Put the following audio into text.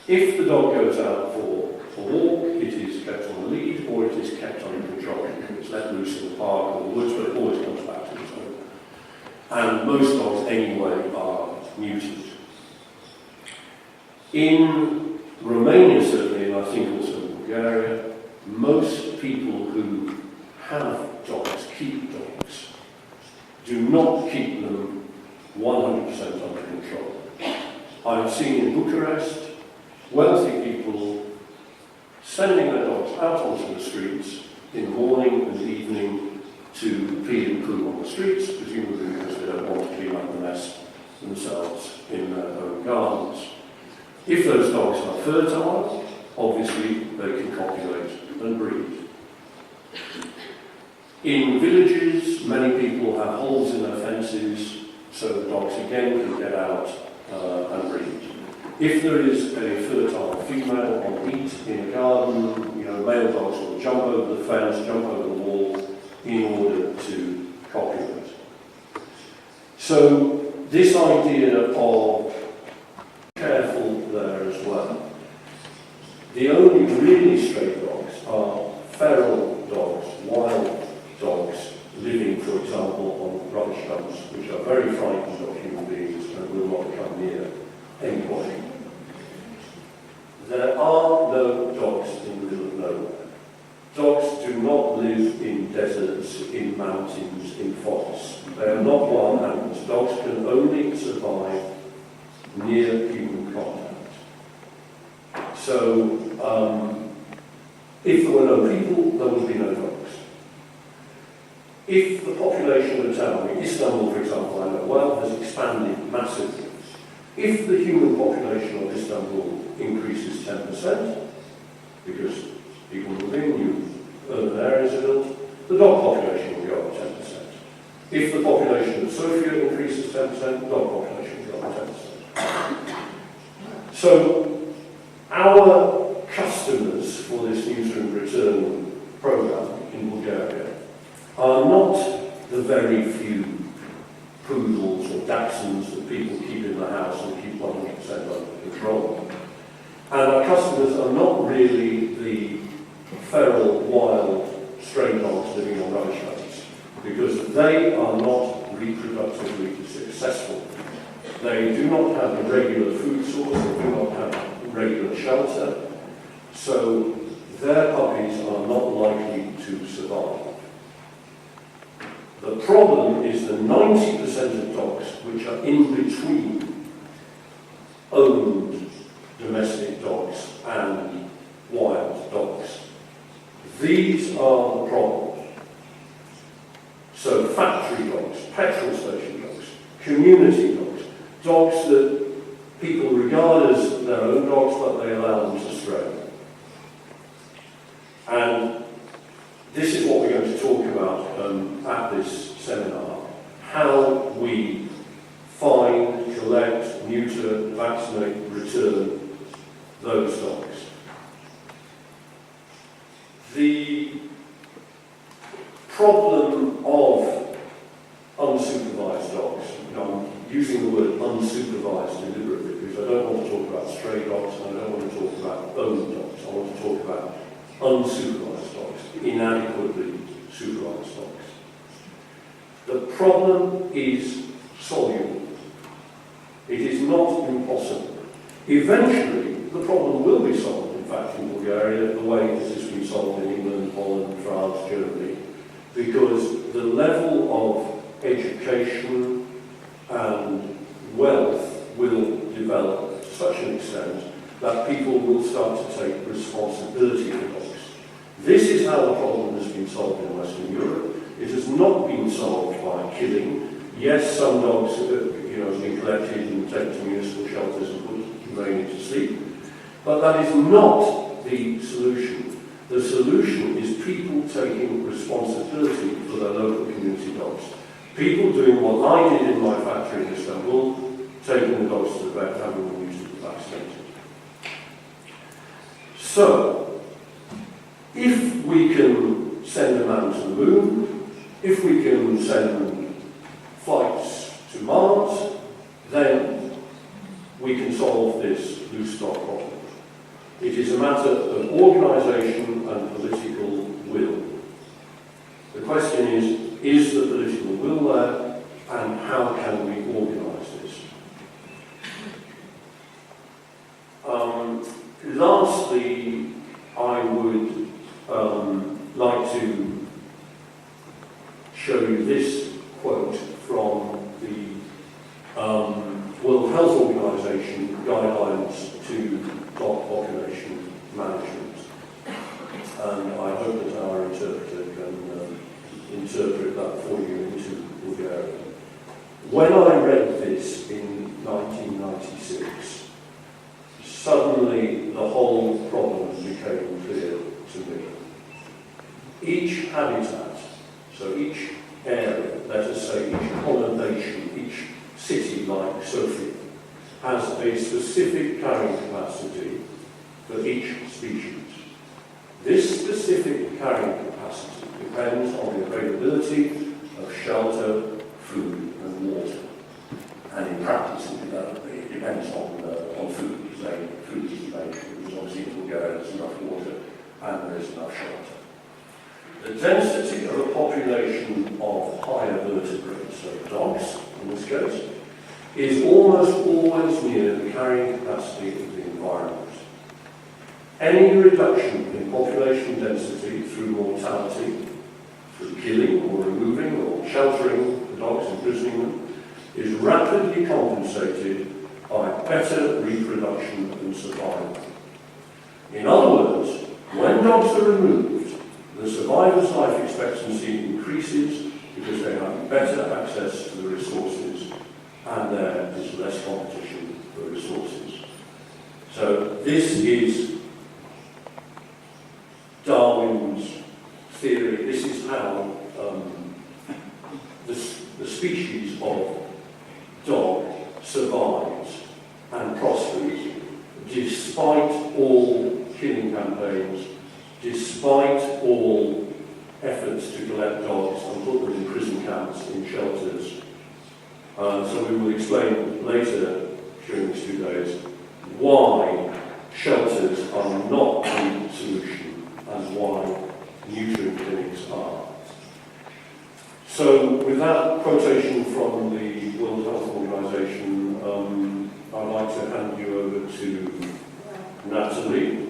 If the dog goes out for a walk, it is kept on a lead or it is kept under control. It's let loose in the park or the woods, but it always comes back to its home. And most dogs, anyway, are neutered. In Romania, certainly, and I think also in Bulgaria, most people who have dogs, keep dogs, do not keep them 100% under control. I've seen in Bucharest wealthy people sending their dogs out onto the streets in the morning and evening to pee and poo on the streets, presumably because they don't want to clean up the mess themselves in their own gardens. If those dogs are fertile, obviously they can copulate and breed. In villages, many people have holes in their fences, so the dogs again can get out and breed. If there is a fertile female on heat in a garden, male dogs will jump over the fence, jump over the wall in order to copulate. So this idea of careful there as well. The only really stray dogs are feral dogs, wild dogs, living, for example, on rubbish dumps, which are very frightened of human beings and will not come near anybody. There are no dogs in the middle of nowhere. Dogs do not live in deserts, in mountains, in forests. They are not wild animals. Dogs can only survive near human contact. So, if there were no people, there would be no dogs. If the population of a town, Istanbul, for example, I know well, has expanded massively. If the human population of Istanbul increases 10%, because people within new urban areas are built, the dog population will go up 10%. If the population of Sofia increases 10%, the dog population will go up 10%. So, our customers for this neuter and return program in Bulgaria are not the very few poodles or dachshunds that people keep in the house and keep 100% under control. And our customers are not really the feral, wild, stray dogs living on rubbish dumps, because they are not reproductively successful. They do not have a regular food source, they do not have regular shelter, so their puppies are not likely to survive. The problem is the 90% of dogs which are in between owned domestic dogs and wild dogs. These are the problems. So factory dogs, petrol station dogs, community dogs, dogs that people regard as their own dogs but they allow them to stray. And this is what we're going to talk about at this seminar. How we find, collect, neuter, vaccinate, return those dogs. The problem of unsupervised dogs, I'm using the word unsupervised deliberately because I don't want to talk about stray dogs and I don't want to talk about owned dogs. I want to talk about unsupervised dogs, inadequately supervised dogs. The problem is soluble. It is not impossible. Eventually, the problem will be solved, in fact, in Bulgaria, the way this has been solved in England, Holland, France, Germany, because the level of education and wealth will develop to such an extent that people will start to take responsibility for dogs. This is how the problem has been solved in Western Europe. It has not been solved by killing. Yes, some dogs have been collected and taken to municipal shelters and put humane to sleep, but that is not the solution. The solution is people taking responsibility for their local community dogs. People doing what I did in my factory in Istanbul, taking the dogs to the vet, having them used to be vaccinated. So, if we can send a man to the moon, if we can send flights to Mars, then we can solve this loose dog problem. It is a matter of organisation and political will. The question is the political will there, and how can we organise this? Lastly, I would like to show you this quote from the World Health Organization guidelines to dog population management. And I hope that our interpreter can interpret that for you into Bulgarian. When I read this in 1996, suddenly the whole problem became clear to me. Each habitat, so each area, let us say each conurbation, each city like Sofia, has a specific carrying capacity for each species. This specific carrying capacity depends on the availability of shelter, food and water. And in practice it depends on food. Food is available, because obviously in Bulgaria there's enough water and there is enough shelter. The density of a population of higher vertebrates, so dogs in this case, is almost always near the carrying capacity of the environment. Any reduction in population density through mortality, through killing or removing or sheltering the dogs, imprisoning them, is rapidly compensated by better reproduction and survival. In other words, when dogs are removed, the survivor's life expectancy increases because they have better access to the resources and there is less competition for resources. So this is Darwin's theory. This is how the species of dog survives and prospers despite all killing campaigns, despite all efforts to collect dogs and put them in prison camps, in shelters. So we will explain later during these 2 days why shelters are not the solution and why nutrient clinics are. So with that quotation from the World Health Organization, I'd like to hand you over to Natalie.